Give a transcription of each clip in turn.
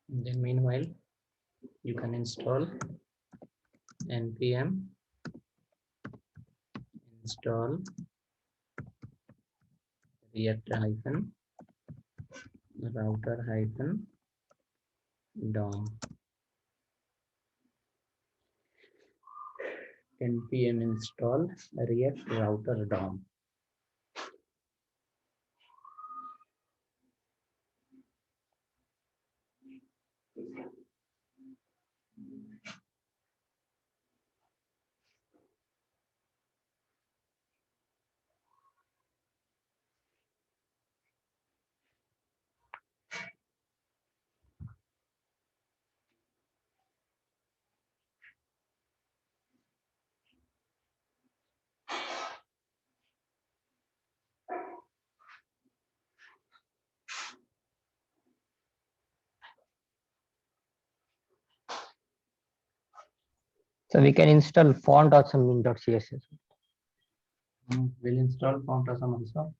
Then meanwhile, you can install npm install react hyphen router hyphen dom npm install react router dom. So we can install font or some min.css. We'll install font awesome also.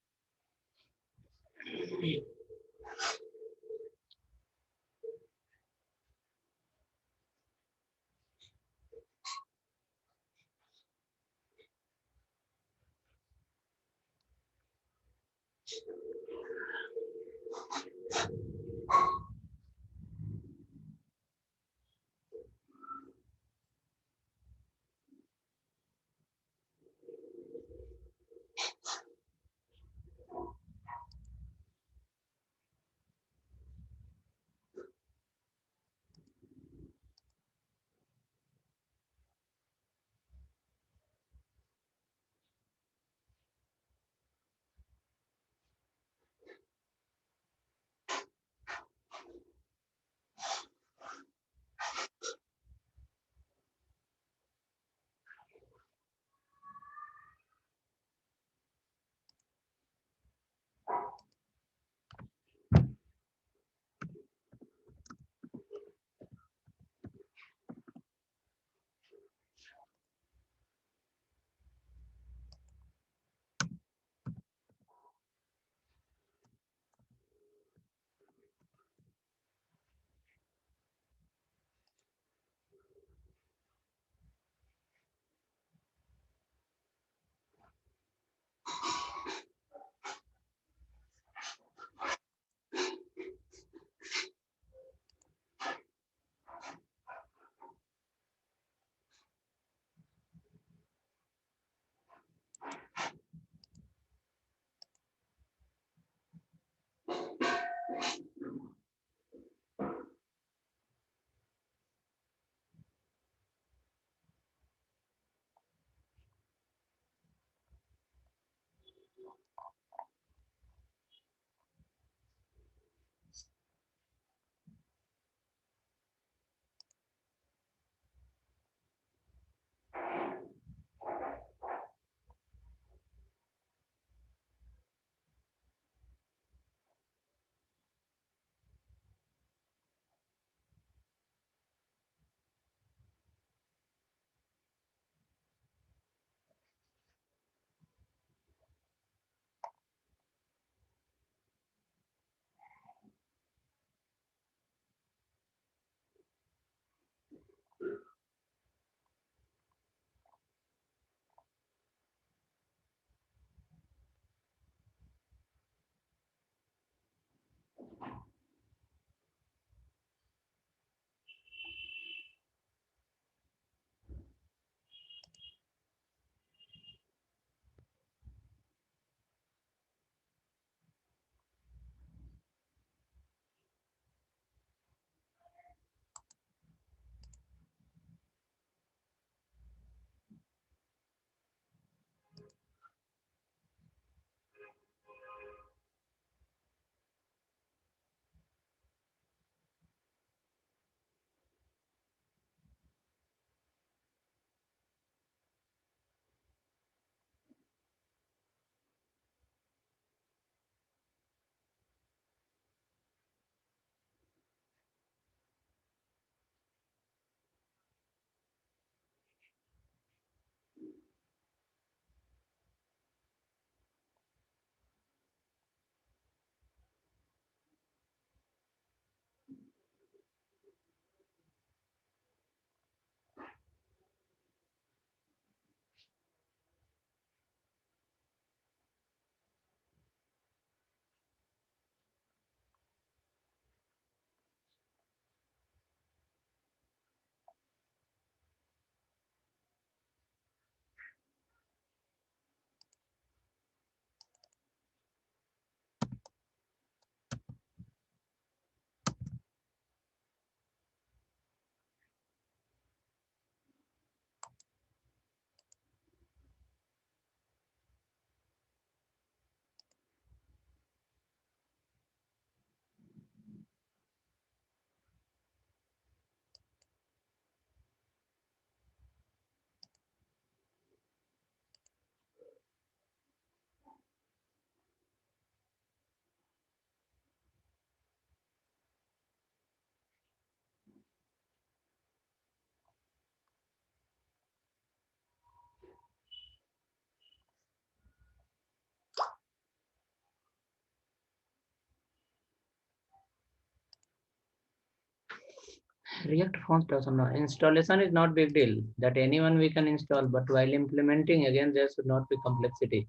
React font also no. Installation is not big deal. That anyone we can install, but while implementing, again, there should not be complexity.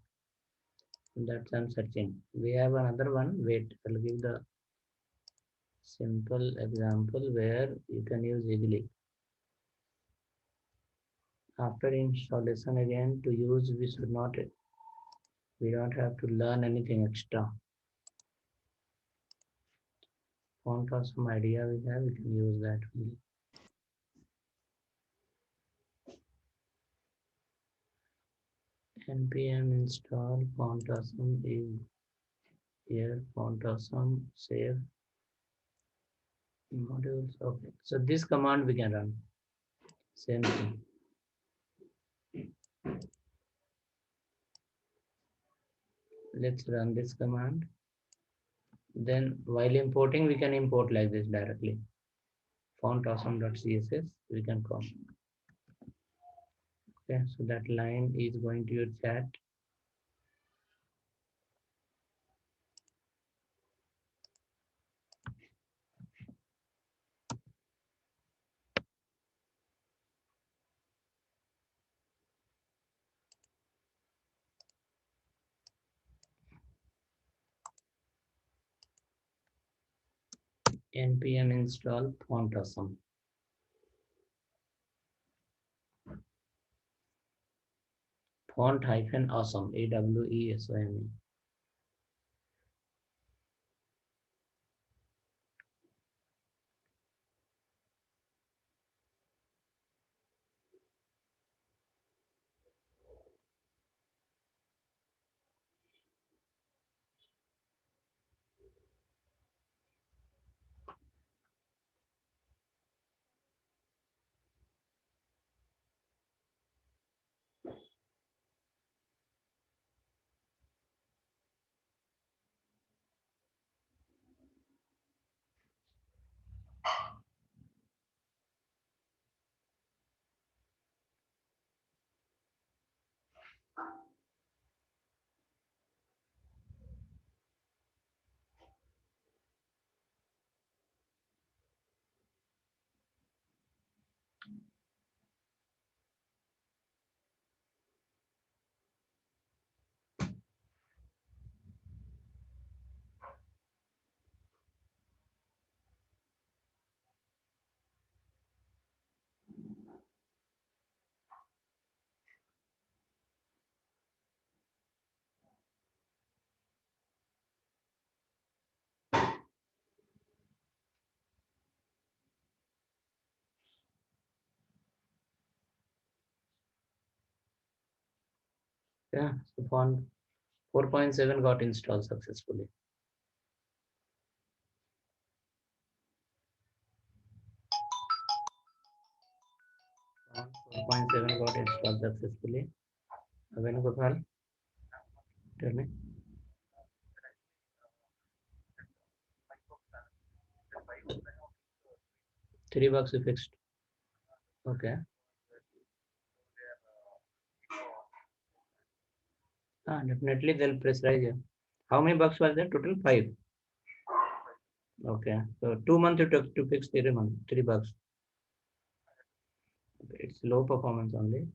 That's I'm searching. We have another one. Wait, I'll give the simple example where you can use easily. After installation, again, to use, we don't have to learn anything extra. Font or some idea we have, we can use that only. npm install font awesome is here. Font awesome save modules. Okay, so this command we can run. Same thing. Let's run this command. Then while importing, we can import like this directly. Font awesome.css we can call. Okay, so that line is going to your chat. npm install font awesome. Font hyphen awesome, AWESOME. Yeah, so font 4.7 got installed successfully. Font 4.7 got installed successfully. Venugopal, tell me. $3 you fixed. Okay. Definitely they'll pressurize you. How many bucks was there? Total 5. Okay. So 2 months you took to fix 3 months, $3. It's low performance only.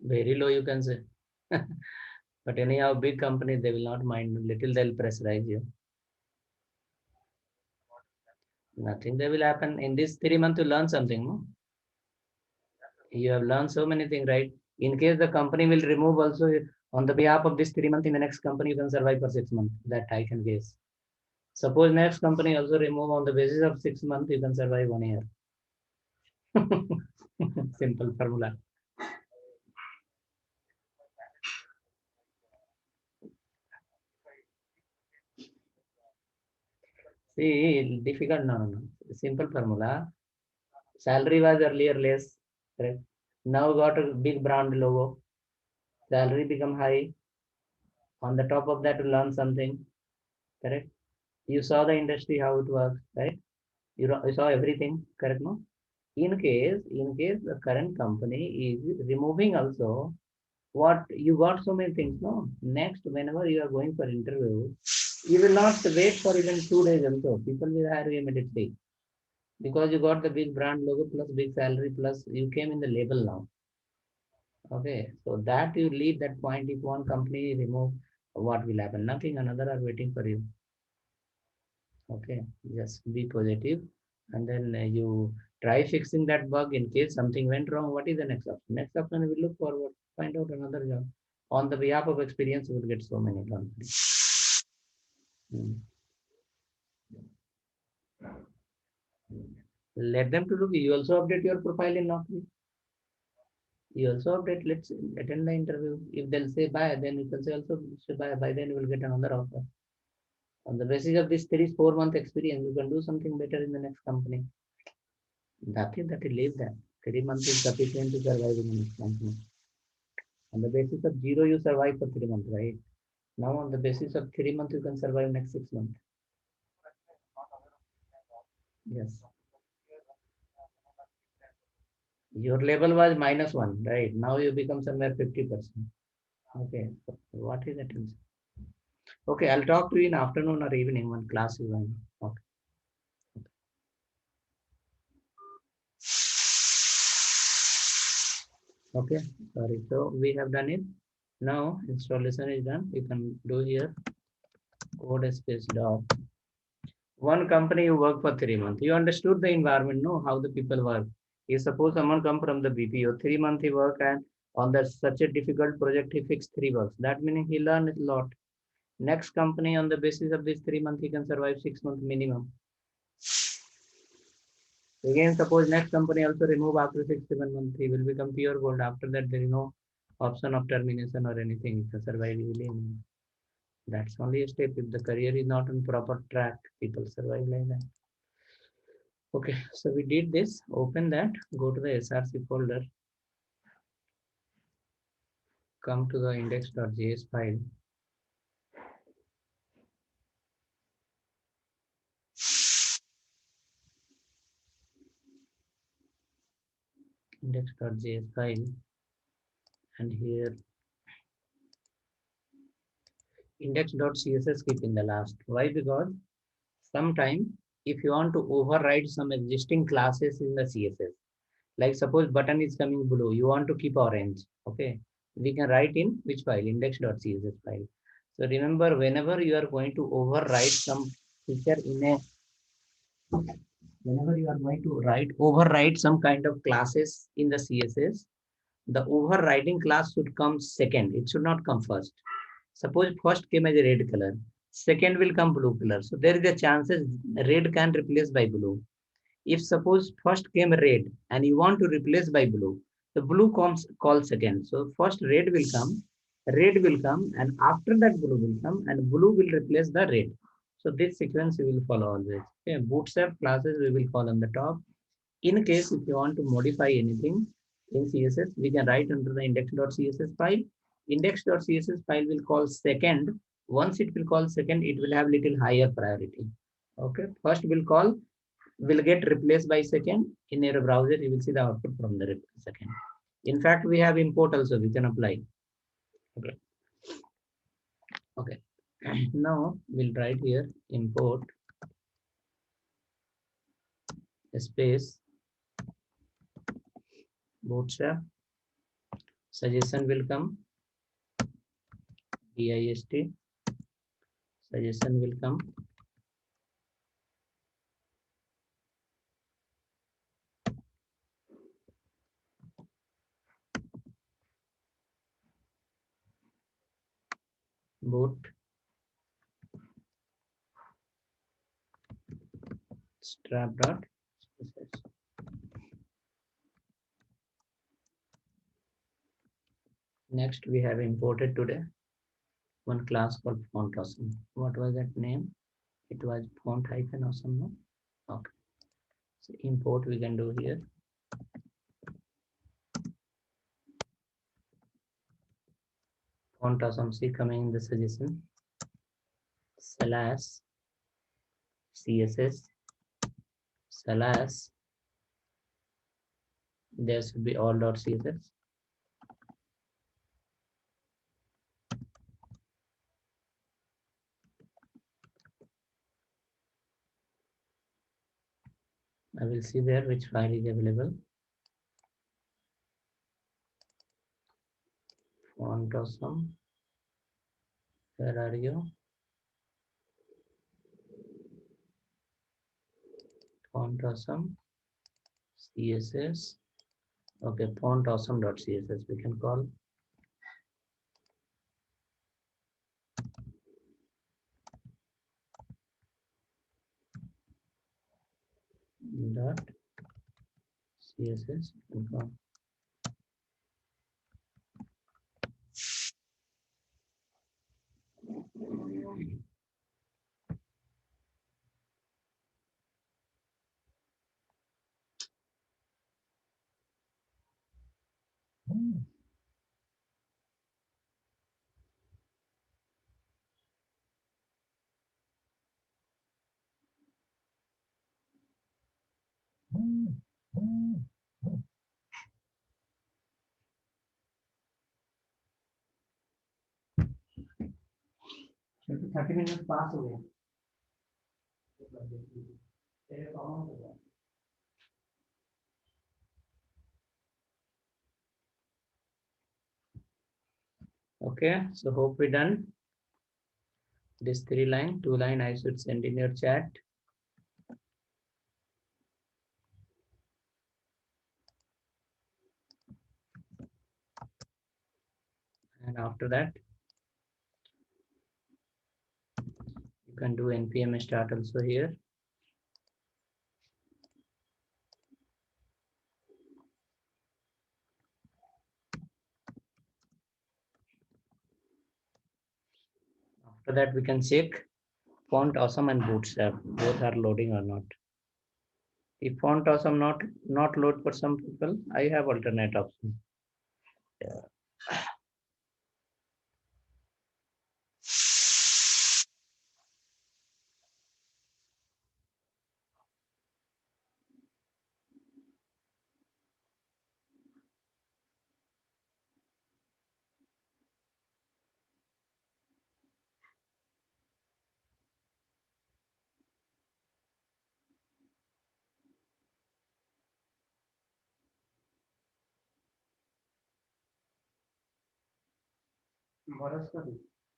Very low you can say. But anyhow, big company, they will not mind. Little they'll pressurize you. Nothing they will happen. In this 3 months you learn something, no? You have learned so many things, right? In case the company will remove also on the behalf of this 3 months in the next company, you can survive for 6 months. That I can guess. Suppose next company also remove on the basis of 6 months, you can survive 1 year. Simple formula. See, difficult, no. Simple formula. Salary was earlier less, correct? Now got a big brand logo. Salary become high. On the top of that, to learn something, correct? You saw the industry how it works, right? You saw everything, correct? No. In case the current company is removing also, what you got so many things. No. Next, whenever you are going for interview, you will not wait for even 2 days also. People will hire you immediately. because you got the big brand logo plus big salary plus you came in the label now. Okay, so that you leave that point. If one company remove, what will happen? Nothing. Another are waiting for you. Okay, just be positive, and then you try fixing that bug. In case something went wrong, what is the next option? Next option, we look forward, find out another job. On the behalf of experience, you will get so many companies. Hmm. Let them to look. You also update your profile in Naukri. You also update. Let's attend the interview. If they'll say bye, then you can say also say bye. By then you will get another offer. On the basis of this 3 4 month experience, you can do something better in the next company. Nothing that you leave that. 3 months is sufficient to survive in the next company. On the basis of zero, you survive for 3 months, right? Now on the basis of 3 months, you can survive next 6 months. Yes. Your level was -1, right? Now you become somewhere 50%. Okay. So what is that? Okay, I'll talk to you in afternoon or evening when class is on. Okay. Okay. Sorry. So we have done it. Now installation is done. You can do here code space dot. One company you work for 3 months. You understood the environment, know how the people work. If suppose someone come from the BPO, 3 months he work and on the such a difficult project he fixed 3 works. That meaning he learned a lot. Next company on the basis of this 3 months he can survive 6 months minimum. Again, suppose next company also remove after 6 7 months, he will become pure gold. After that, there is no option of termination or anything. He can survive easily. That's only a step. If the career is not on proper track, people survive like that. Okay, so we did this. Open that. Go to the SRC folder. Come to the index.js file. Index.js file. And here index.css keep in the last. Why? Because sometime if you want to override some existing classes in the CSS, like suppose button is coming blue, you want to keep orange. Okay, we can write in which file? Index.css file. So remember, whenever you are going to override some feature in a, whenever you are going to override some kind of classes in the CSS, the overriding class should come second. It should not come first. Suppose first came as a red color, second will come blue color. So there is a chances red can replace by blue. If suppose first came red and you want to replace by blue, the blue comes call second. So first red will come, and after that blue will come, and blue will replace the red. So this sequence we will follow always. Okay, bootstrap classes we will call on the top. In case if you want to modify anything in CSS, we can write under the index.css file. Index.css file will call second. Once it will call second, it will have little higher priority. Okay, first will call will get replaced by second. In your browser, you will see the output from the second. In fact, we have import also, we can apply. Okay. Okay. Now we'll write here import space bootstrap. Suggestion will come. dist suggestion will come. Boot strap dot. Next, we have imported today one class called font awesome. What was that name? It was font hyphen awesome. No? Okay. So import we can do here. Font awesome C coming in the suggestion slash CSS slash there should be all dot CSS. I will see there which file is available. Font awesome. Where are you? Font awesome. CSS. Okay, font awesome.css we can call. Dot CSS we can call. क्योंकि 30 minute पास हो गए। Okay, so hope we done. This 3 line, 2 line I should send in your chat. And after that, you can do npm start also here. After that, we can check font awesome and bootstrap both are loading or not. If font awesome not load for some people, I have alternate option.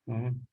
Mhm.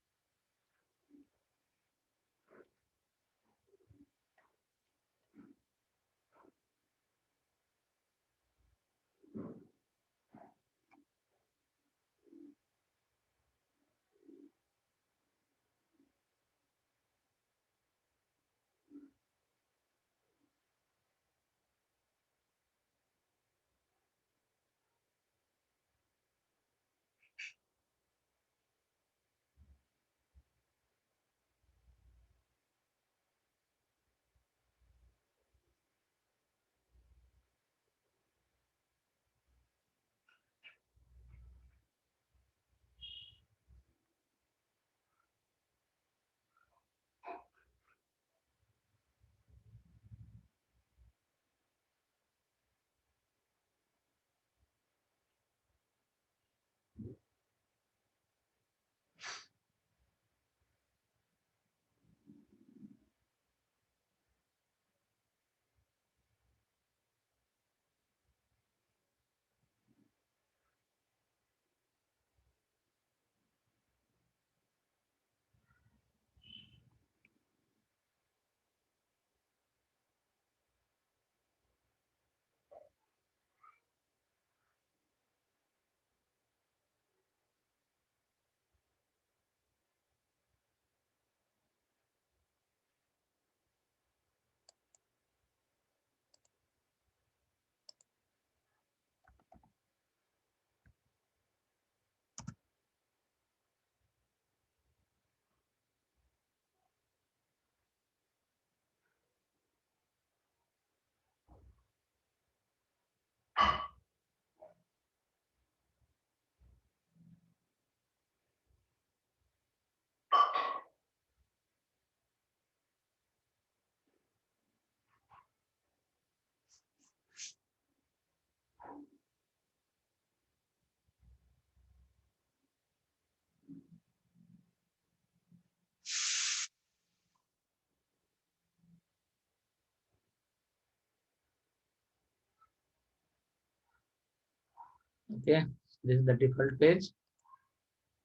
Okay, this is the default page.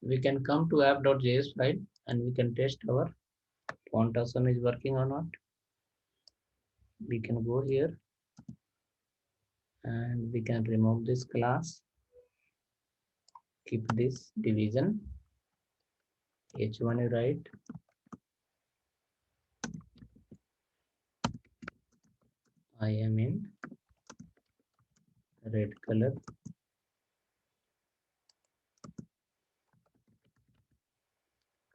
We can come to app.js file and we can test our font awesome is working or not. We can go here and we can remove this class, keep this division, h1 you write, I am in red color,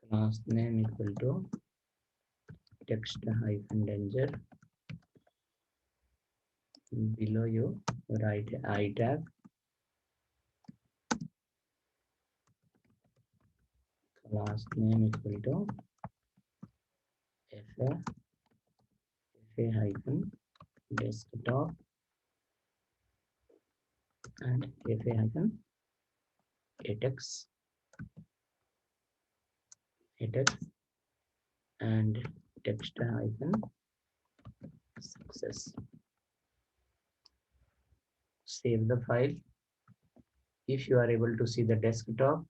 class name equal to text hyphen danger, below you write I tag, class name equal to fa hyphen desktop and fa hyphen atex and text hyphen success. Save the file. If you are able to see the desktop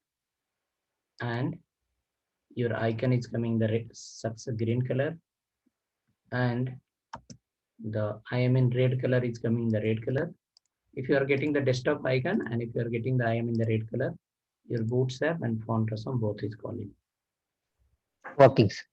and your icon is coming the success green color and the I am in red color is coming the red color. If you are getting the desktop icon and if you are getting the I am in the red color, your Bootstrap and font awesome both is calling. Working, sir.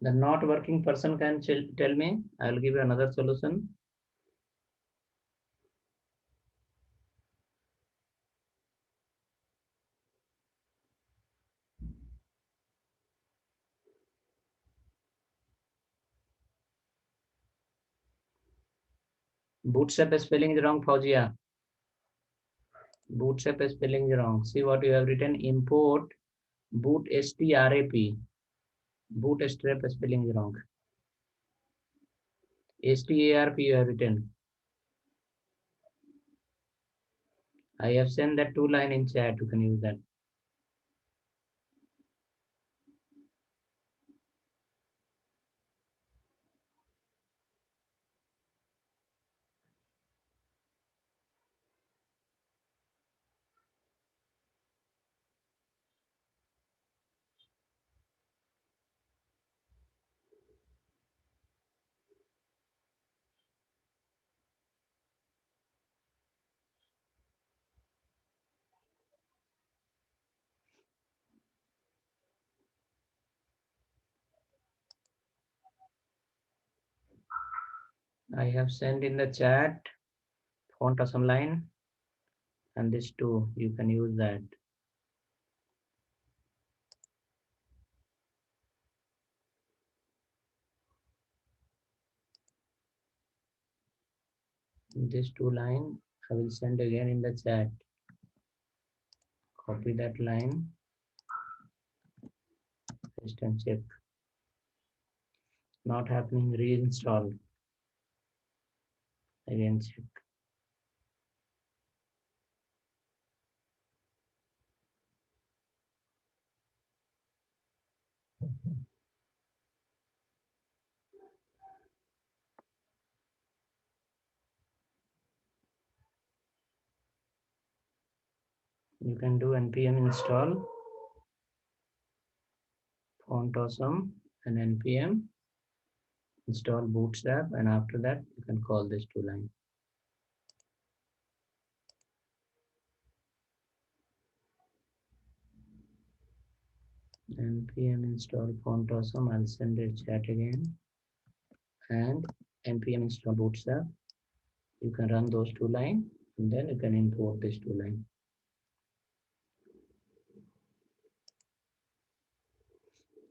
The not working person can tell me. I will give you another solution. Bootstrap spelling is wrong, Fauzia. Bootstrap spelling is wrong. See what you have written. Import bootstrap. Bootstrap spelling is wrong. STARP you have written. I have sent that 2 line in chat. You can use that. I have sent in the chat font awesome line and this too. You can use that. This 2 line I will send again in the chat. Copy that line, paste and check. Not happening, reinstall. Again check. You can do npm install font awesome and npm install bootstrap, and after that you can call this 2 line. Npm install font awesome. I'll send it chat again. And npm install bootstrap. You can run those 2 line and then you can import this 2 line.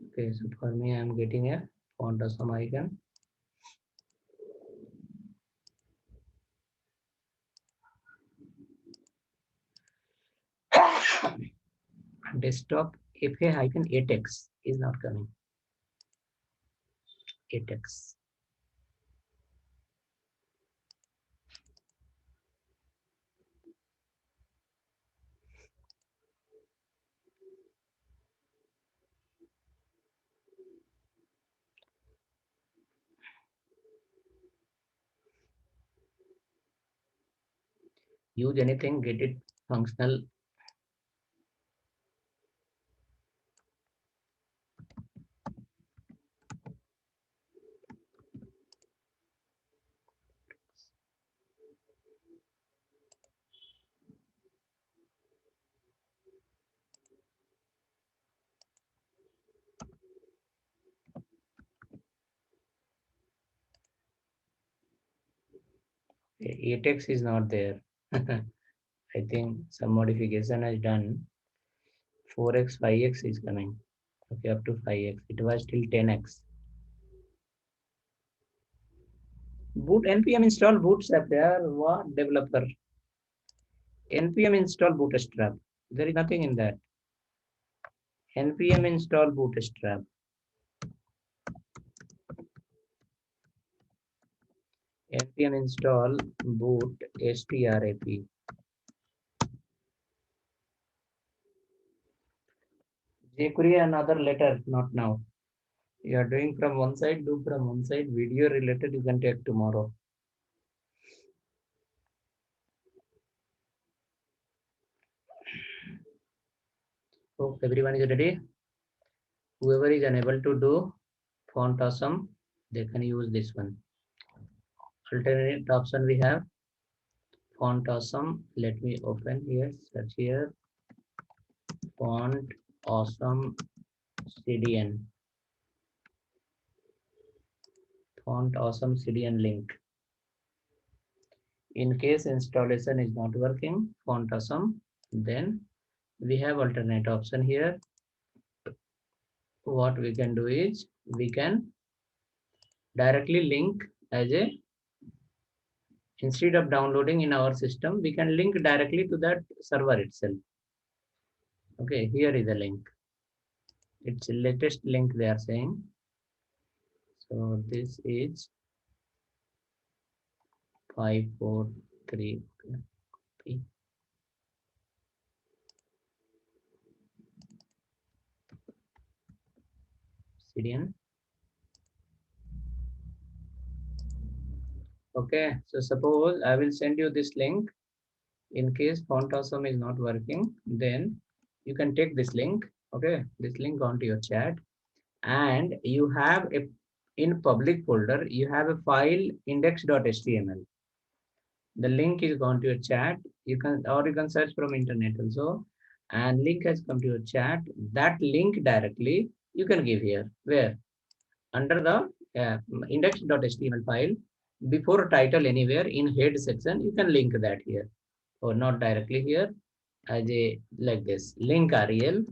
Okay, so for me I'm getting a font awesome icon. desktop fa-8x is not coming. 8x. Use anything, get it functional. Okay, 8x is not there. I think some modification is done. 4x, 5x is coming. Okay, up to 5x. It was till 10x. Boot npm install bootstrap there. What developer? npm install bootstrap. There is nothing in that. npm install bootstrap. npm install boot strap. jQuery another letter, not now. You are doing from one side, do from one side. Video related, you can take tomorrow. So everyone is ready. Whoever is unable to do font awesome, they can use this one. Alternate option we have font awesome. Let me open here, search here, font awesome CDN. Font awesome CDN link. In case installation is not working, font awesome, then we have alternate option here. What we can do is we can directly link as a, instead of downloading in our system, we can link directly to that server itself. Okay, here is the link. It's the latest link they are saying. So this is 543. CDN. Okay, so suppose I will send you this link. In case font awesome is not working, then you can take this link. Okay, this link onto your chat, and you have a, in public folder you have a file index.html. The link is gone to your chat. You can, or you can search from internet also, and link has come to your chat. That link directly you can give here. Where? Under the index.html file, before title anywhere in head section, you can link that here, or not directly here, as a like this link rel.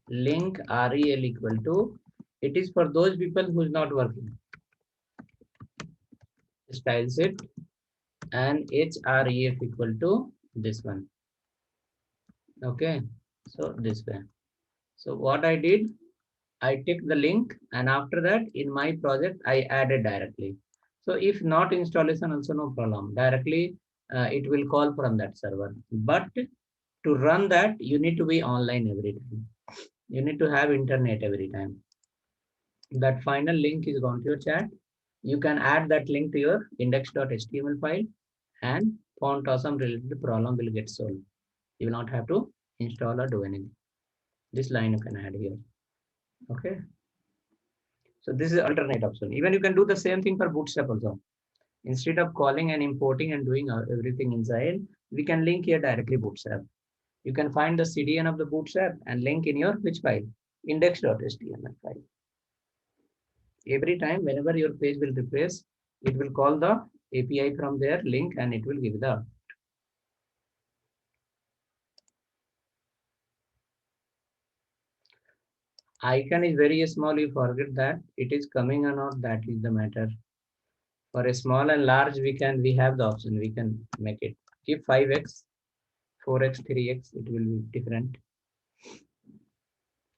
Link rel equal to, it is for those people who is not working. Style set and href equal to this one. Okay, so this way. So what I did, I took the link, and after that in my project I added directly. So if not installation also no problem, directly it will call from that server. But to run that you need to be online every time. You need to have internet every time. That final link is gone to your chat. You can add that link to your index.html file, and font awesome related problem will get solved. You will not have to install or do anything. This line you can add here. Okay. So this is alternate option. Even you can do the same thing for Bootstrap also. Instead of calling and importing and doing everything inside, we can link here directly Bootstrap. You can find the CDN of the Bootstrap and link in your which file? Index.html file. Every time, whenever your page will refresh, it will call the API from their link, and it will give the icon is very small. You forget that it is coming or not. That is the matter. For a small and large, we have the option. We can make it. If 5x, 4x, 3x, it will be different.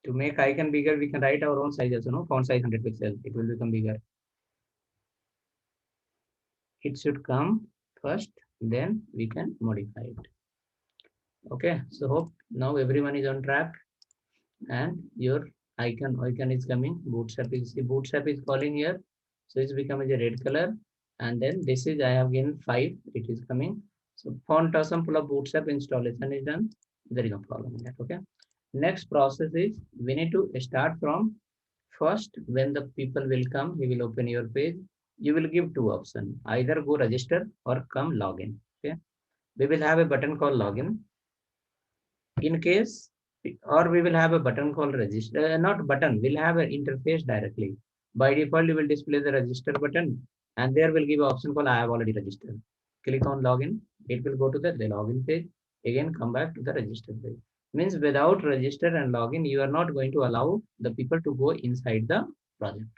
To make icon bigger, we can write our own size also, no? Font size 100 pixels. It will become bigger. It should come first, then we can modify it. Okay, so hope now everyone is on track and your icon is coming. Bootstrap is calling here. So it's becoming a red color. And then this is, I have given 5, it is coming. So font awesome full of Bootstrap installation is done. There is no problem in that. Okay. Next process is we need to start from first. When the people will come, he will open your page. You will give 2 options, either go register or come login. Okay. We will have a button called login. In case, or we will have a button called register, not button, we'll have an interface directly. By default, you will display the register button and there will give an option called I have already registered. Click on login, it will go to the login page. Again, come back to the register page. Means without register and login, you are not going to allow the people to go inside the project.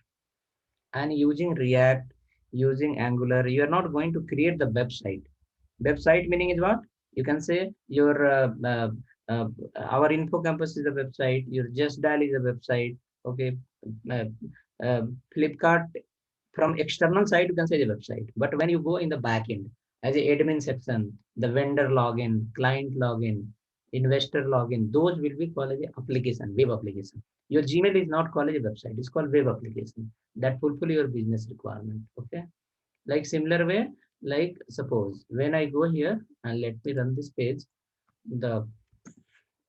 And using React, using Angular, you are not going to create the website. Website meaning is what? You can say your uh, our info campus is a website, your just dial is a website. Okay. uh, Flipkart from external side you can say the website, but when you go in the back end as a admin section, the vendor login, client login, investor login, those will be called as a application, web application. Your Gmail is not called as a website, it's called web application that fulfill your business requirement. Okay. Like similar way, like suppose when I go here and let me run this page, the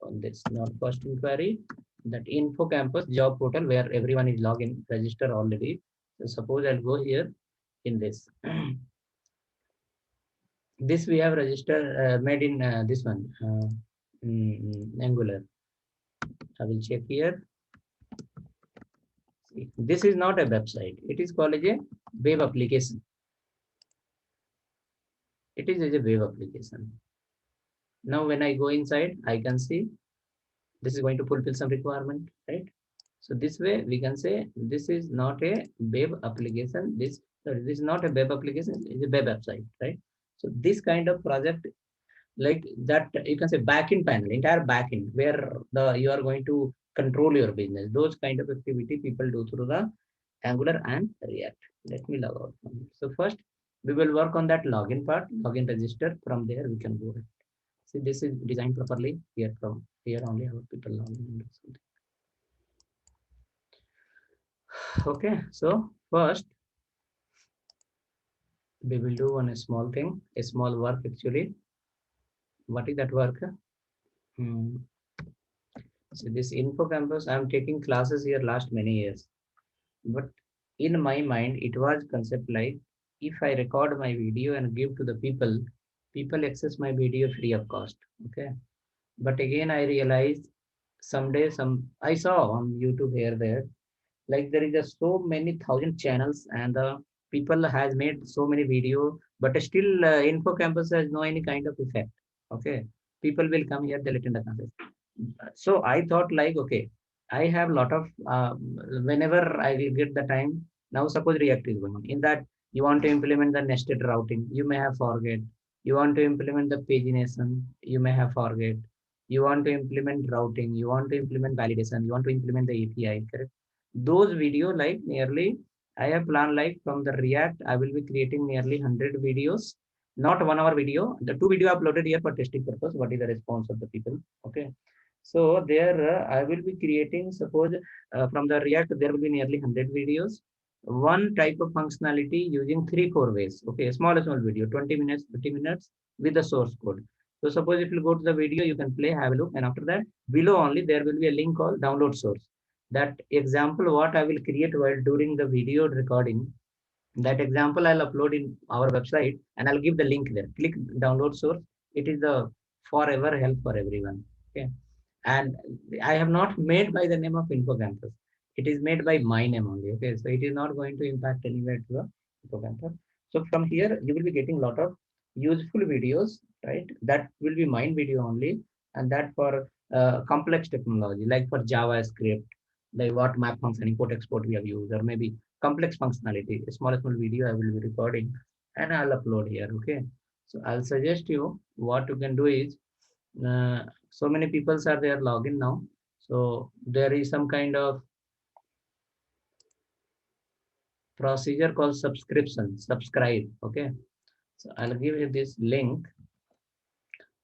on this not first inquiry, that info campus job portal where everyone is logged in, register already. So suppose I'll go here in this. This we have registered made in this one Angular. I will check here. See, this is not a website. It is called as a web application. It is as a web application. Now when I go inside, I can see this is going to fulfill some requirement, right? So this way we can say this is not a web application. This is not a web application, it's a web website, right? So this kind of project like that, you can say backend panel, entire backend where you are going to control your business. Those kind of activity people do through the Angular and React. Let me log out from here. So first we will work on that login part, login register. From there we can go ahead. See, this is designed properly here. From here only our people login and do something. Okay, so first we will do one small thing, a small work actually. What is that work? So this info campus, I'm taking classes here last many years, but in my mind it was concept like if I record my video and give to the people, people access my video free of cost. Okay, but again I realized someday I saw on YouTube here there, like there is just so many thousand channels and people has made so many video, but still info campus has no any kind of effect. Okay, people will come here, they'll attend the classes. So I thought like, okay, I have lot of whenever I will get the time. Now suppose React is going on, in that you want to implement the nested routing, you may have forget. You want to implement the pagination, you may have forget. You want to implement routing, you want to implement validation, you want to implement the API, correct? Those video like nearly I have planned, like from the React I will be creating nearly 100 videos. Not 1 hour video, the 2 video uploaded here for testing purpose, what is the response of the people. Okay. So there I will be creating, suppose from the React, there will be nearly 100 videos. One type of functionality using 3-4 ways. Okay, small video, 20 minutes, 30 minutes with the source code. So suppose if you go to the video, you can play, have a look, and after that, below only there will be a link called download source. That example, what I will create while during the video recording, that example I'll upload in our website and I'll give the link there. Click download source. It is the forever help for everyone. Okay. And I have not made by the name of InfoCampus. It is made by my name only. Okay, so it is not going to impact anywhere to the InfoCampus. So from here, you will be getting a lot of useful videos, right? That will be mine video only, and that for complex technology, like for JavaScript, like what map function, import export we have used, or maybe complex functionality. A small video I will be recording, and I'll upload here. Okay, so I'll suggest you what you can do is so many people are there login now. So there is some kind of procedure called subscription, subscribe. Okay. So I'll give you this link.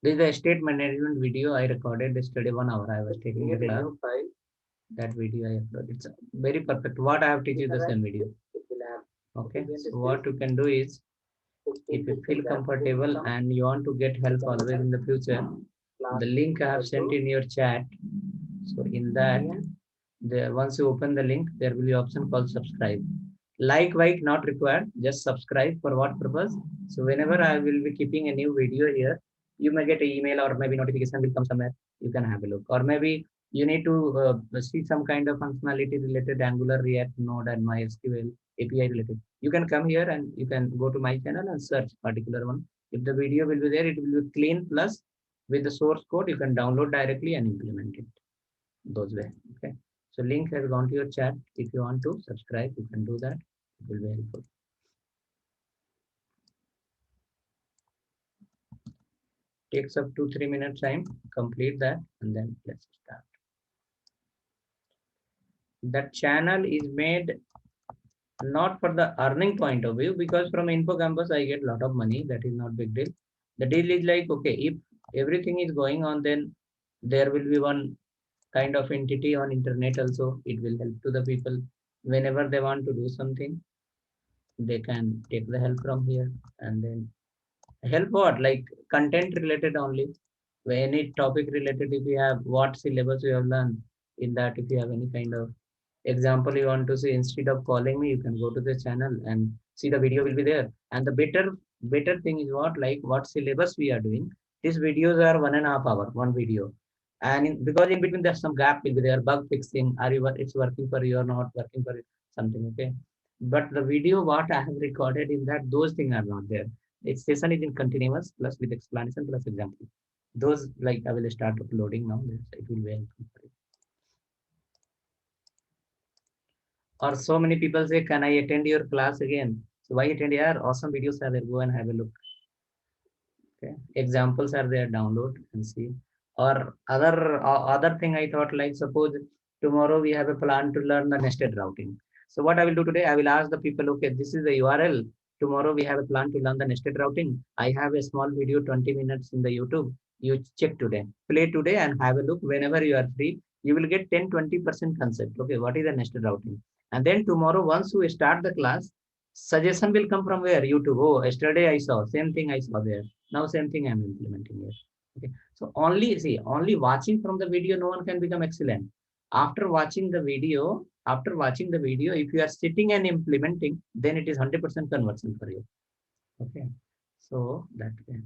This is the estate management video I recorded yesterday, 1 hour. I was taking the class. That video I uploaded. It's very perfect. What I have teach you the same video. Okay. So what you can do is, if you feel comfortable and you want to get help always in the future, the link I have sent in your chat. So in that, once you open the link, there will be option called subscribe. Like not required, just subscribe. For what purpose? So whenever I will be keeping a new video here, you may get an email or maybe notification will come somewhere. You can have a look, or maybe you need to see some kind of functionality related Angular, React, Node, and MySQL API related. You can come here and you can go to my channel and search particular one. If the video will be there, it will be clean. Plus, with the source code, you can download directly and implement it those way. Okay. So link has gone to your chat. If you want to subscribe, you can do that. It will be helpful. Takes up 2-3 minutes time. Complete that and then let's start. That channel is made not for the earning point of view, because from Info Campus I get a lot of money. That is not big deal. The deal is like, okay, if everything is going on, then there will be one kind of entity on internet also. It will help to the people whenever they want to do something. They can take the help from here. And then help what? Like content related only. Any topic related, if you have what syllabus you have learned in that, if you have any kind of example you want to see, instead of calling me, you can go to the channel and see the video will be there. And the better thing is what, like what syllabus we are doing. These videos are 1.5 hours, one video. And because in between there's some gap will be there, bug fixing, are you it's working for you or not working for you, something. Okay. But the video what I have recorded in that, those things are not there. Its session is in continuous plus with explanation plus example. Those, like I will start uploading now. It will be helpful for you. Or so many people say, can I attend your class again? So why attend here? Awesome videos are there. Go and have a look. Okay. Examples are there. Download and see. Or other thing I thought, like suppose tomorrow we have a plan to learn the nested routing. So what I will do today, I will ask the people, okay, this is the URL. Tomorrow we have a plan to learn the nested routing. I have a small video, 20 minutes in the YouTube. You check today, play today and have a look whenever you are free. You will get 10-20% concept. Okay, what is the nested routing? And then tomorrow, once you start the class, suggestion will come from where? YouTube. Oh, yesterday I saw, same thing I saw there. Now same thing I'm implementing here. Okay. So only watching from the video, no one can become excellent. After watching the video, if you are sitting and implementing, then it is 100% conversion for you. Okay. So that way.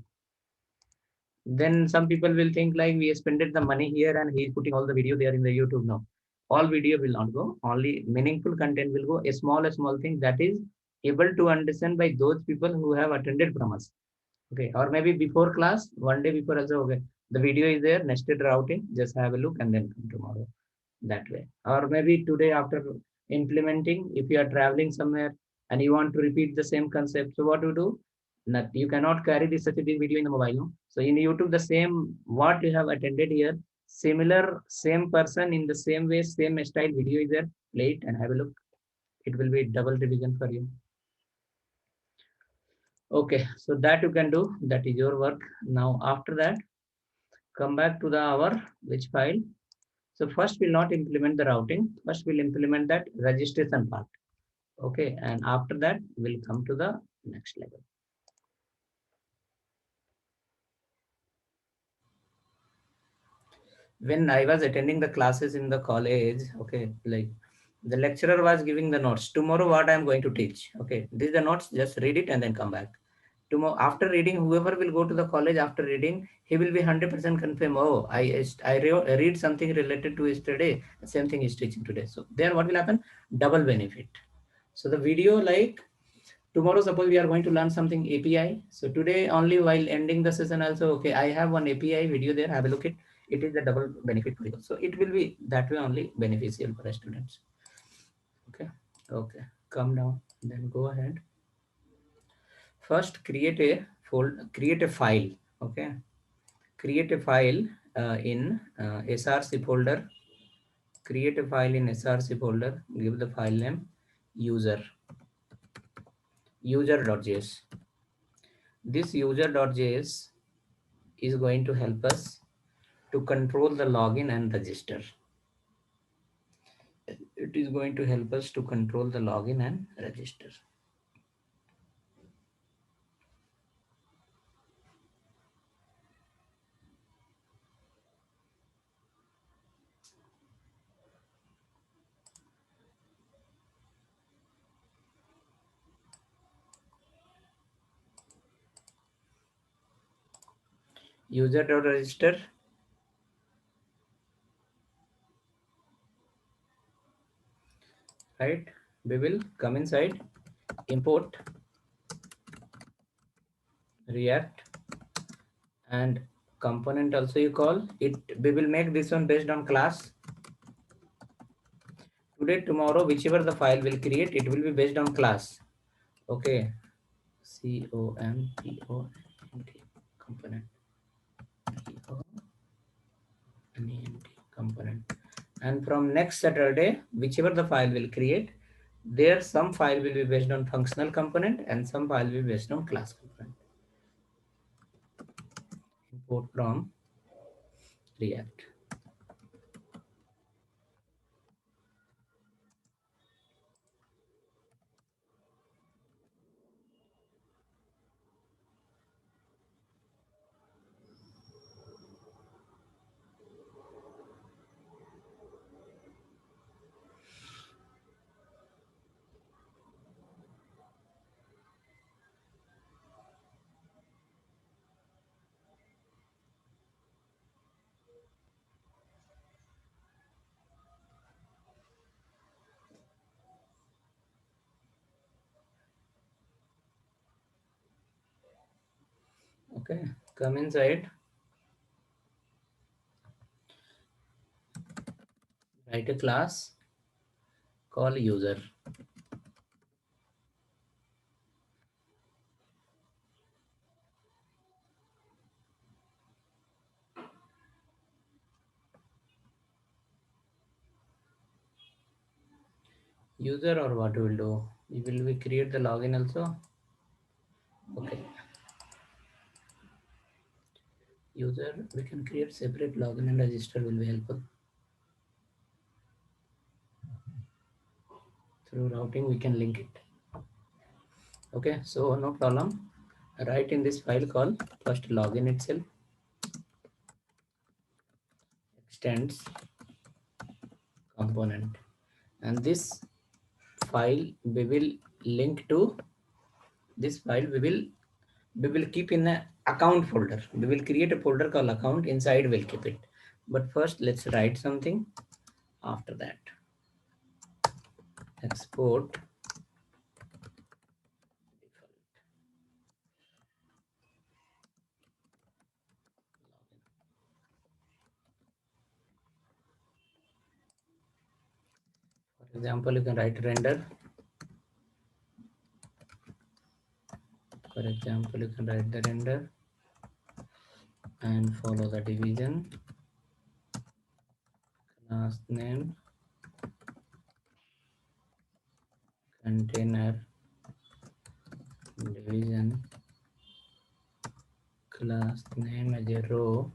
Then some people will think like we spended the money here and he's putting all the video there in the YouTube. No, all video will not go. Only meaningful content will go. A small thing that is able to understand by those people who have attended from us. Okay, or maybe before class, one day before also. Okay, the video is there, nested routing. Just have a look and then come tomorrow. That way, or maybe today after implementing, if you are traveling somewhere and you want to repeat the same concept, so what to do? Not, you cannot carry this such a big video in the mobile. No? So in YouTube, the same what you have attended here, similar same person in the same way, same style video is there. Play it and have a look. It will be double revision for you. Okay, so that you can do. That is your work. Now after that, come back to the our which file. So first we'll not implement the routing. First we'll implement that registration part. Okay, and after that we'll come to the next level. When I was attending the classes in the college, okay, like the lecturer was giving the notes. Tomorrow what I am going to teach. Okay, these are the notes, just read it and then come back. Tomorrow after reading, whoever will go to the college after reading, he will be 100% confirm. Oh, I read something related to yesterday, same thing is teaching today. So then what will happen? Double benefit. So the video, like tomorrow suppose we are going to learn something API. So today only, while ending the session also, okay, I have one API video there, have a look at it. Is a double benefit for you. So it will be that way only beneficial for the students. Okay, okay, come down, then go ahead. First create a create a file. Okay, create a file in src folder. create a file in src folder, give the file name user.js. This user.js is going to help us to control the login and register. It is going to help us to control the login and register. User.register. Right, we will come inside import react and component also you call it. We will make this one based on class. Today, tomorrow, whichever the file will create, it will be based on class. Okay, component, component, component. And from next Saturday, whichever the file will create, there some file will be based on functional component and some file will be based on class component. Import from React. Okay, come inside, write a class, call user. User or what we will do? Will we create the login also? Okay. User, we can create separate login and register will be helpful. Through routing, we can link it. Okay, so no problem. Write in this file call first login itself, extends component, and this file we will link to this file. We will keep in a account folder. We will create a folder called account. Inside we'll keep it. But first, let's write something. After that, export for example, you can write render. For example, you can write the render and follow the division, class name, container, division, class name as a row,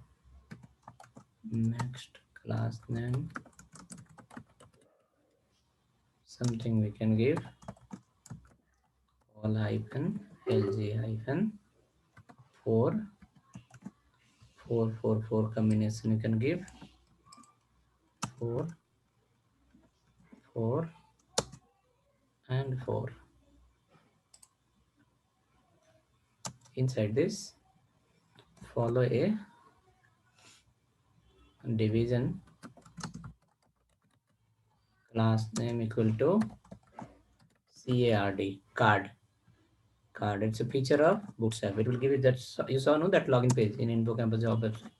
next class name, something we can give, all hyphen lg hyphen 4 combination you can give 4 4 and 4. Inside this, follow a division, class name equal to card. It's a feature of Bootstrap. It will give you that. You saw no that login page in Info Campus job website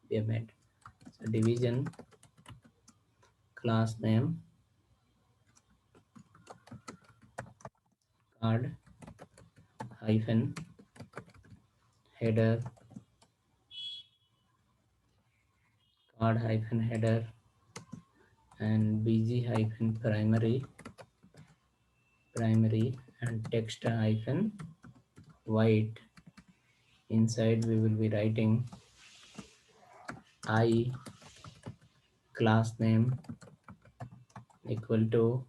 we have made. So division, class name, card hyphen header, card hyphen header, and bg hyphen primary and text hyphen white. Inside we will be writing I class name equal to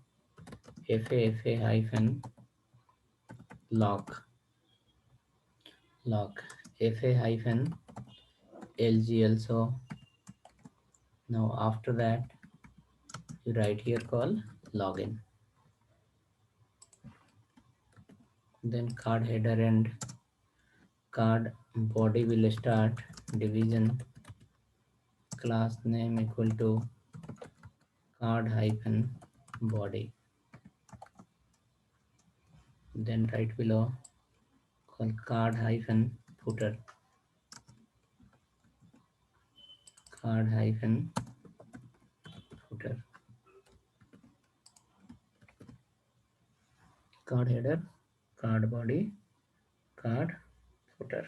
fa hyphen lock fa hyphen lg also. Now after that you write here call login, then card header and card body will start division class name equal to card hyphen body, then right below call card hyphen footer, card hyphen footer, card header, card body, card footer.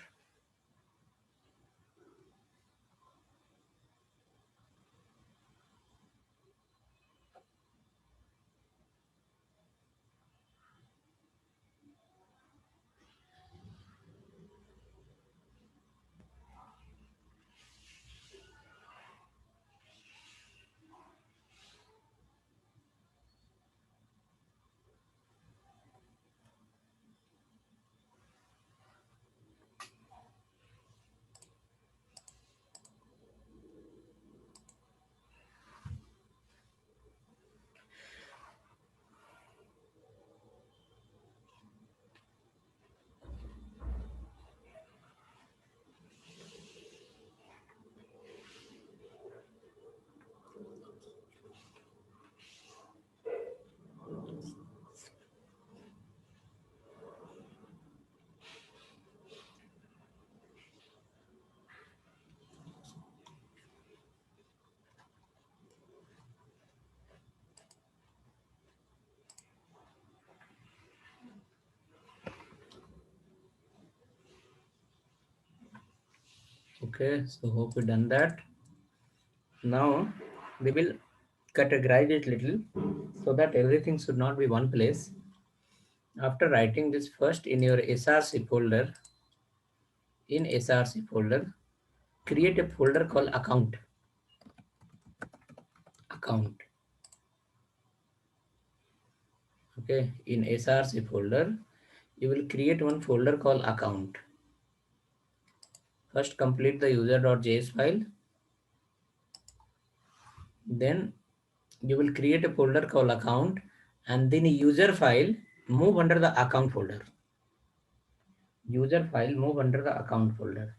Okay, so hope we done that. Now we will categorize it little so that everything should not be one place. After writing this first in your src folder, create a folder called account. Okay, in src folder you will create one folder called account. First complete the user.js file, then you will create a folder called account, and then user file move under the account folder. User file move under the account folder.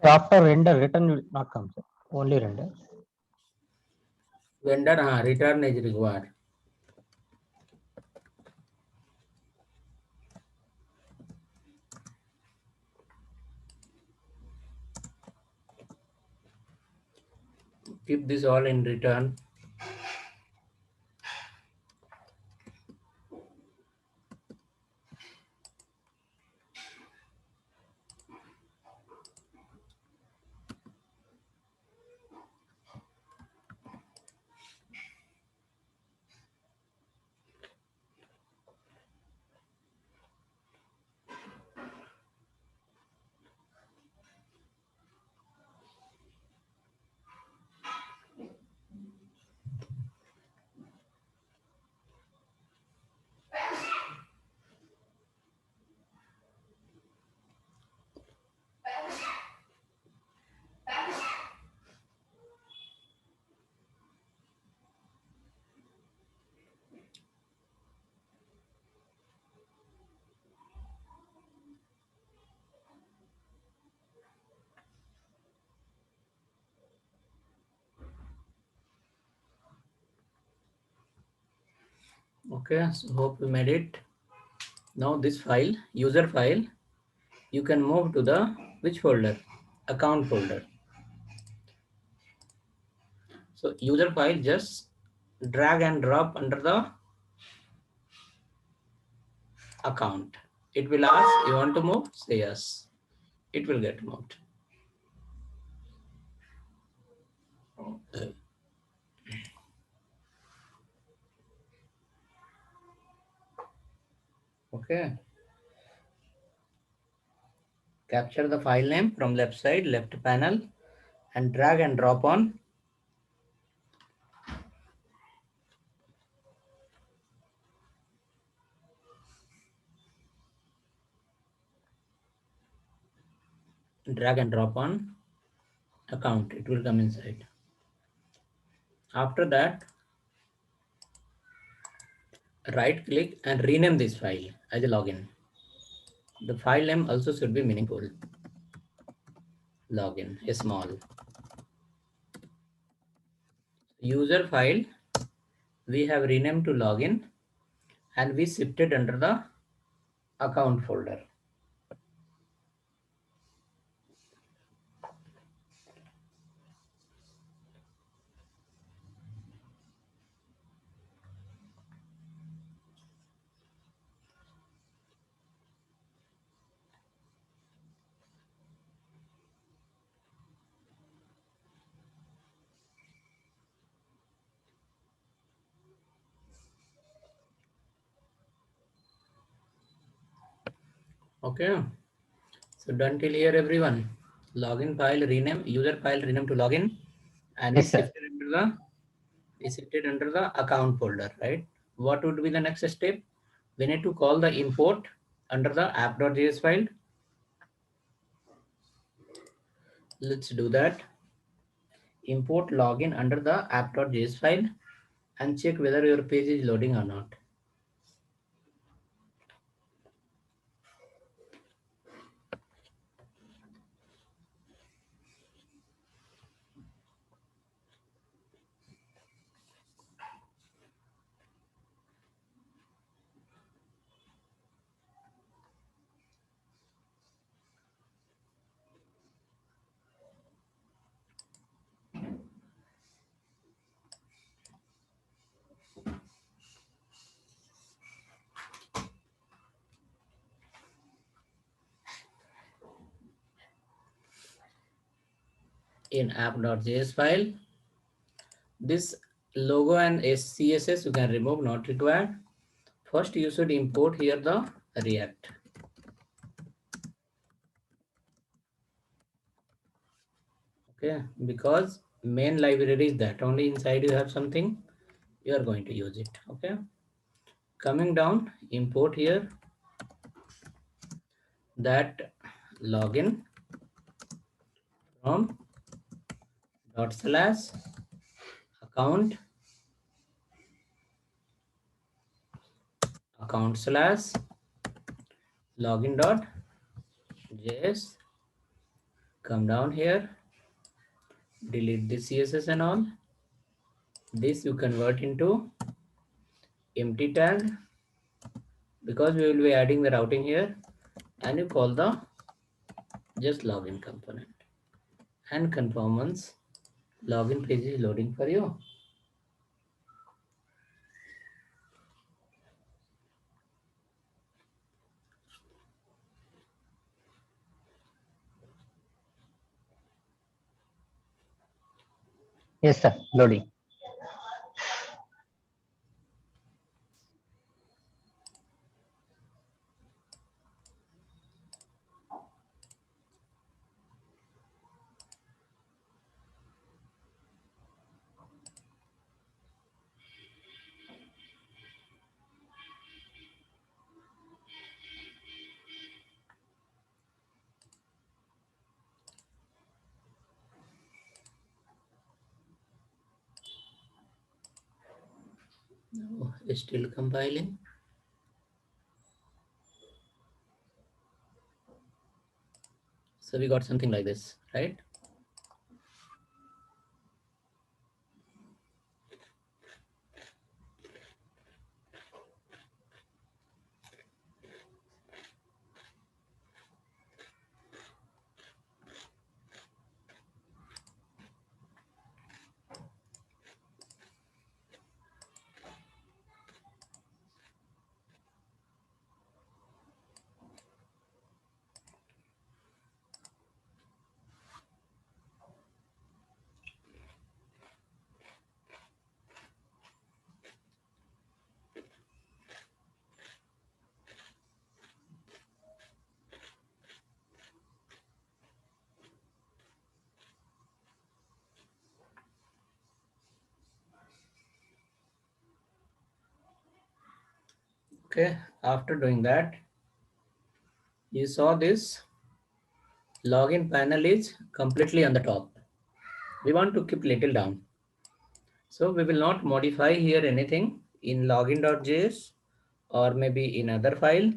So after render, return will not come, sir. Only render. Vendor return is required. Keep this all in return. Okay, so hope we made it. Now this file, user file, you can move to the which folder? account folder. So user file, just drag and drop under the account. It will ask, you want to move? Say yes. It will get moved. Okay. Capture the file name from left side, left panel, and drag and drop on account. It will come inside. After that, right click and rename this file as a login. The file name also should be meaningful. Login, a small. User file, we have renamed to login and we shifted under the account folder. Okay. So done till here, everyone. Login file rename, user file rename to login, and Yes, sir. we shifted under the account folder, right? What would be the next step? We need to call the import under the app.js file. Let's do that. Import login under the app.js file and check whether your page is loading or not. In app.js file, this logo and CSS you can remove, not required. First, you should import here the React. Okay, because main library is that only inside you have something, you are going to use it. Okay, coming down, import here that login from /account /login.js. Come down here, delete the CSS and all. This you convert into empty tag because we will be adding the routing here, and you call the just login component and confirm once login page is loading for you. Yes, sir. Loading. No, it's still compiling. So we got something like this, right? Okay, after doing that, you saw this login panel is completely on the top. We want to keep little down. So we will not modify here anything in login.js or maybe in other file.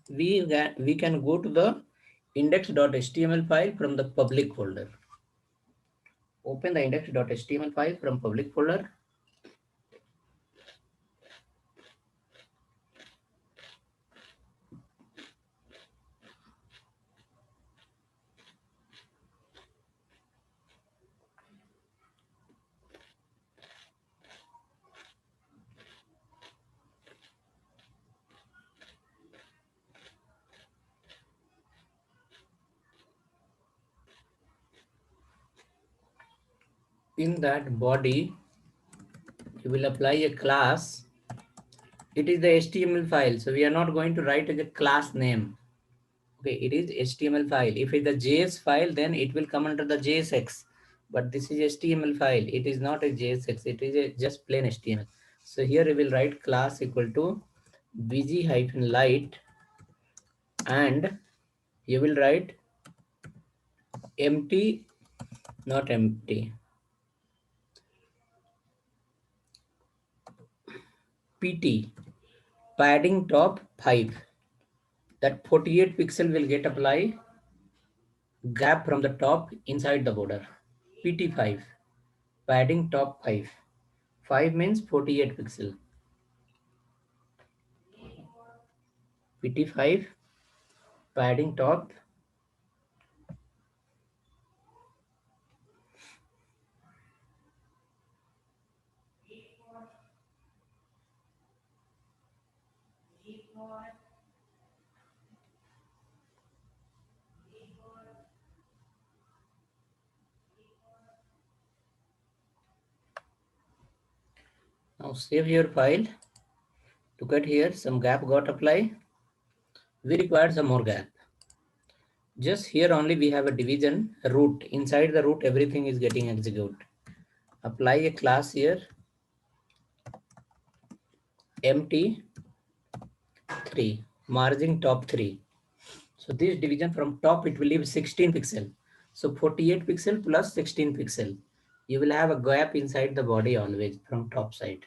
We can go to the index.html file from the public folder. Open the index.html file from public folder. In that body, you will apply a class. It is the HTML file, so we are not going to write as a class name. Okay, it is HTML file. If it's a JS file, then it will come under the JSX. But this is HTML file. It is not a JSX. It is a just plain HTML. So here we will write class equal to bg-light, and you will write empty, not empty, pt, padding top 5. That 48 pixel will get apply gap from the top inside the border. pt5, padding top 5. 5 means 48 pixel. pt5, padding top. Now save your file. Look at here, some gap got apply. We require some more gap. Just here only we have a division root. Inside the root, everything is getting executed. Apply a class here, empty 3, margin top 3. So this division from top, it will leave 16 pixel. So 48 pixel plus 16 pixel. You will have a gap inside the body always from top side.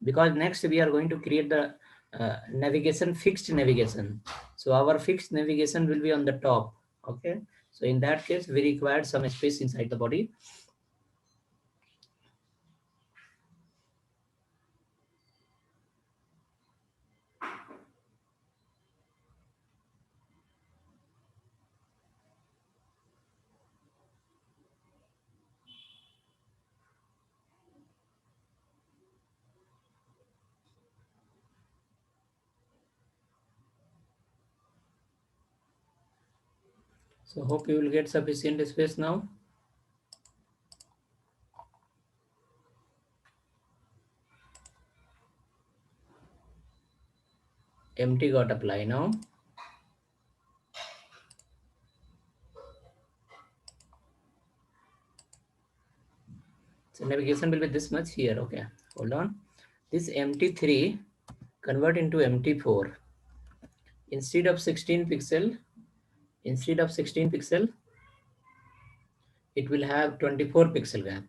Because next we are going to create the navigation, fixed navigation. So our fixed navigation will be on the top. Okay. So in that case, we require some space inside the body. So hope you will get sufficient space now. Empty got apply now. So navigation will be this much here. Okay, hold on. This empty 3 convert into empty 4. Instead of 16 pixel, it will have 24 pixel gap.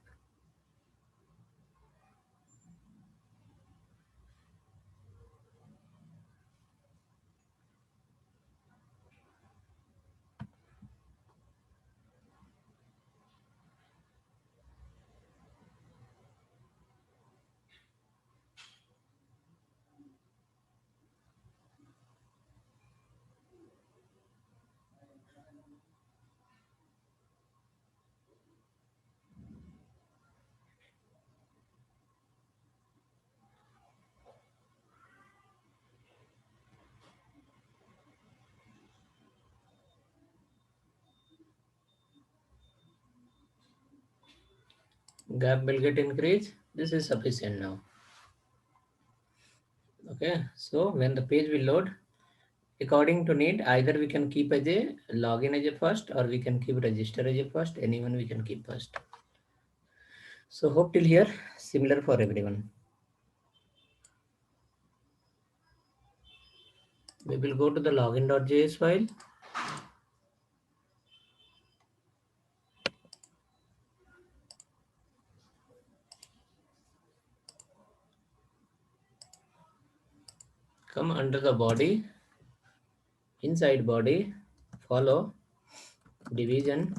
Gap will get increased. This is sufficient now. Okay, so when the page will load, according to need, either we can keep as a login as a first, or we can keep register as a first. Anyone we can keep first. So hope till here, similar for everyone. We will go to the login.js file. Come under the body, inside body, follow division,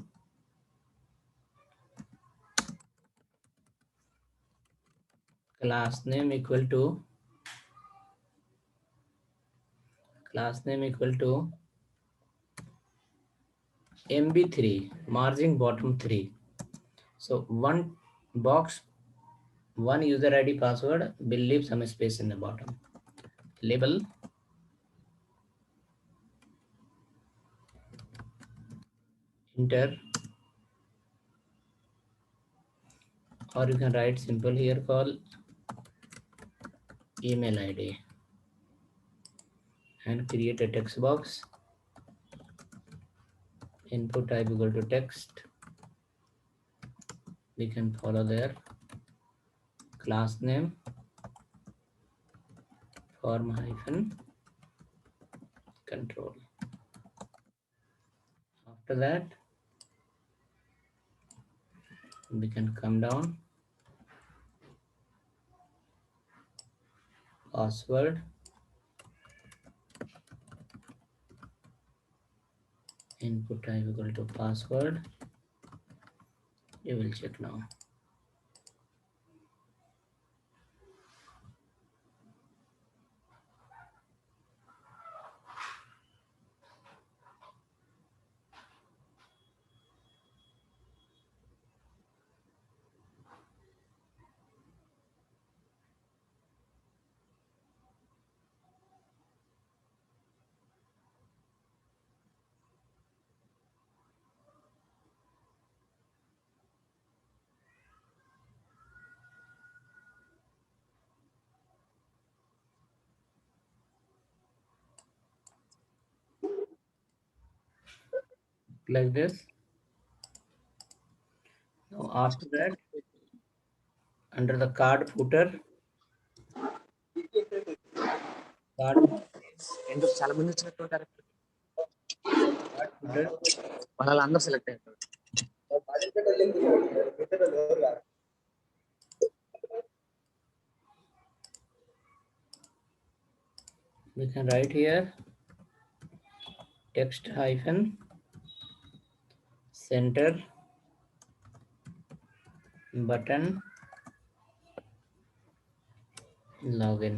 class name equal to MB3, margin bottom 3. So one box, one user ID password will leave some space in the bottom. Label, enter, or you can write simple here, call email ID and create a text box. Input type equal to text. We can follow there. Class name, form hyphen control. After that, we can come down. Password, input type equal to password. You will check now. Like this. Now after that, under the card footer, card ఎందుకు చాలా మంది వచ్చినట్టు footer, వాళ్ళందరూ select అయ్యారు. we can write here text hyphen center button login.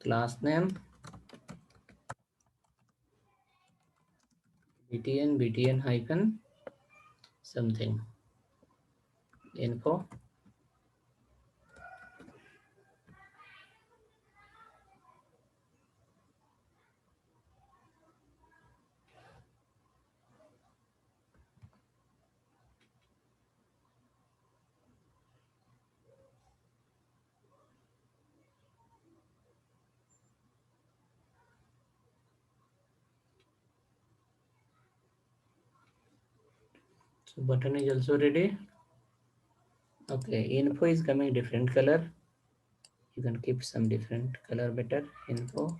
Class name btn hyphen something info. So button is also ready. Okay, info is coming different color. You can keep some different color better. Info,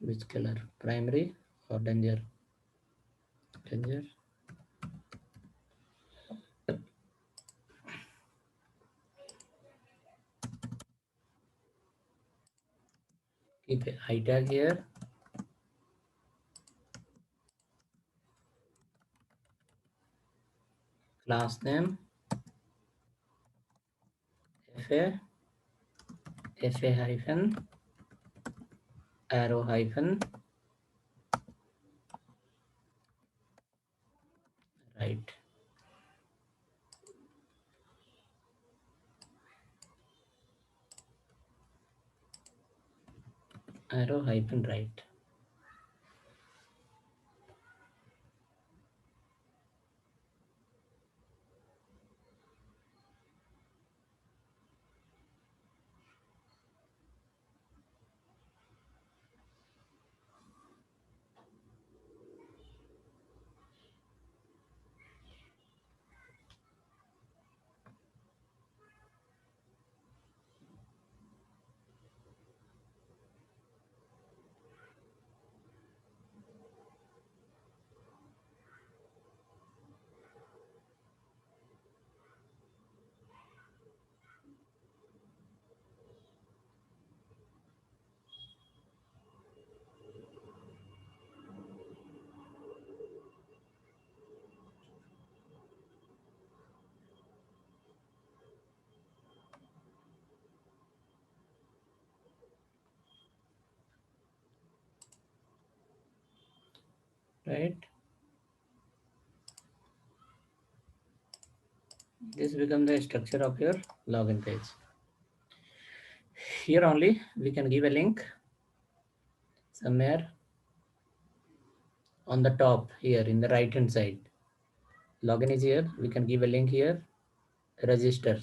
which color? Primary or danger? Danger. Keep a high tag here. Class name fa hyphen arrow hyphen right. Arrow hyphen right. right? This becomes the structure of your login page. Here only we can give a link somewhere on the top here in the right hand side. Login is here. We can give a link here. Register.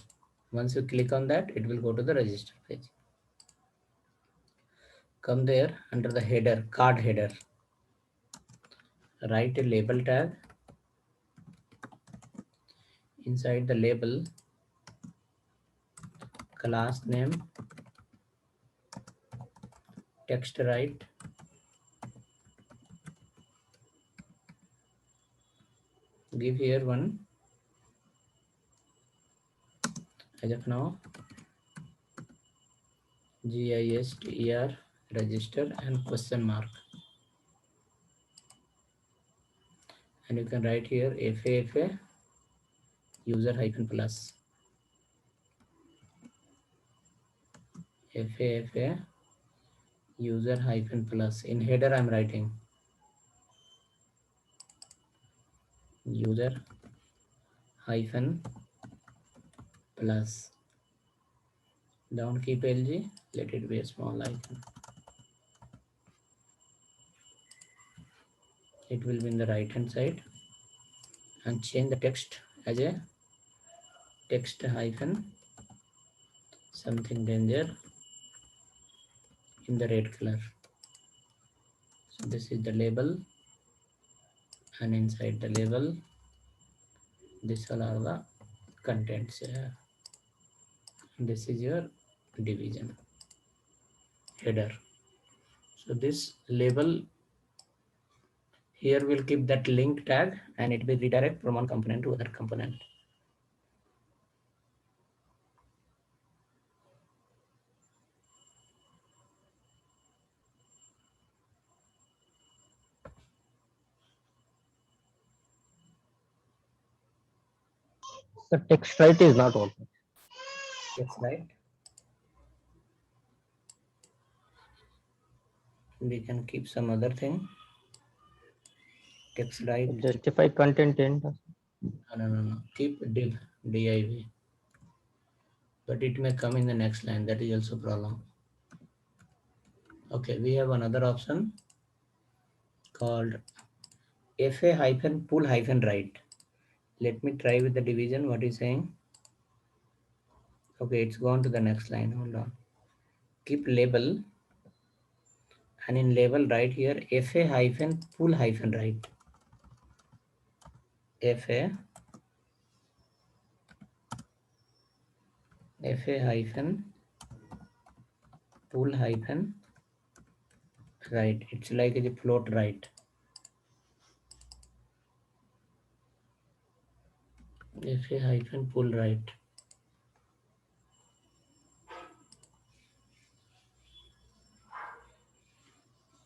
Once you click on that, it will go to the register page. Come there under the header, card header. Write a label tag. Inside the label, class name, text right, give here one as of now GISTER register and question mark, and you can write here FAFA user hyphen plus, FAFA user hyphen plus. In header I'm writing user hyphen plus. Don't keep LG, let it be a small icon. It will be in the right hand side, and change the text as a text hyphen something danger in the red color. So this is the label, and inside the label this all are the contents here. This is your division header. So this label here will keep that link tag, and it will redirect from one component to other component. The text right is not open. Yes, right. We can keep some other thing. Text right. Justify content end. No. Keep div, div. But it may come in the next line. That is also problem. Okay, we have another option called FA hyphen pull hyphen right. Let me try with the division. What is saying? Okay, it's gone to the next line. Hold on. Keep label, and in label right here FA hyphen pull hyphen right. FA hyphen pull hyphen right. It's like a float right. FA hyphen pull right.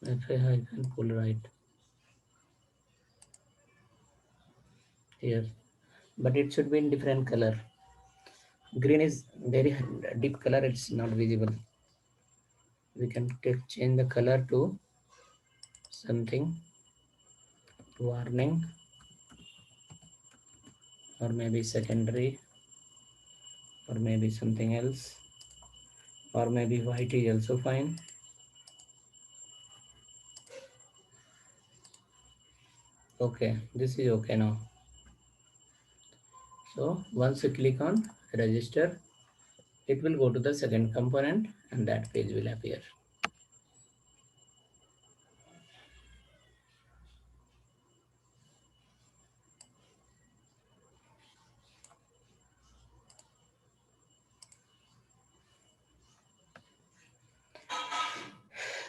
FA hyphen pull right here, but it should be in different color. Green is very deep color, it's not visible. We can change the color to something warning, or maybe secondary, or maybe something else, or maybe white is also fine. Okay, this is okay now. So once you click on register, it will go to the second component, and that page will appear.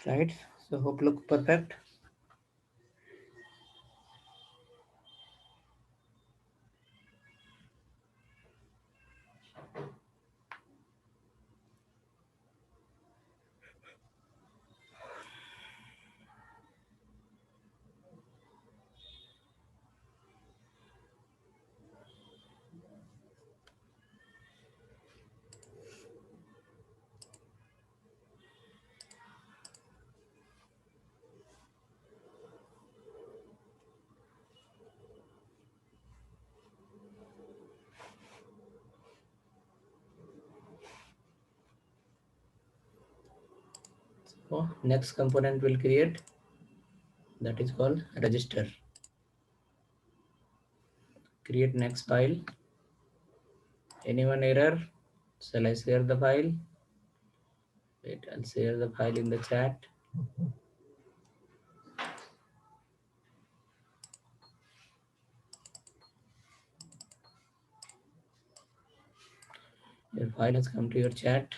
Right, so hope look perfect. So next component will create, that is called register. Create next file. Anyone error? Shall I share the file? Wait, I'll share the file in the chat. Your file has come to your chat.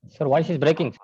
Sir, voice is breaking.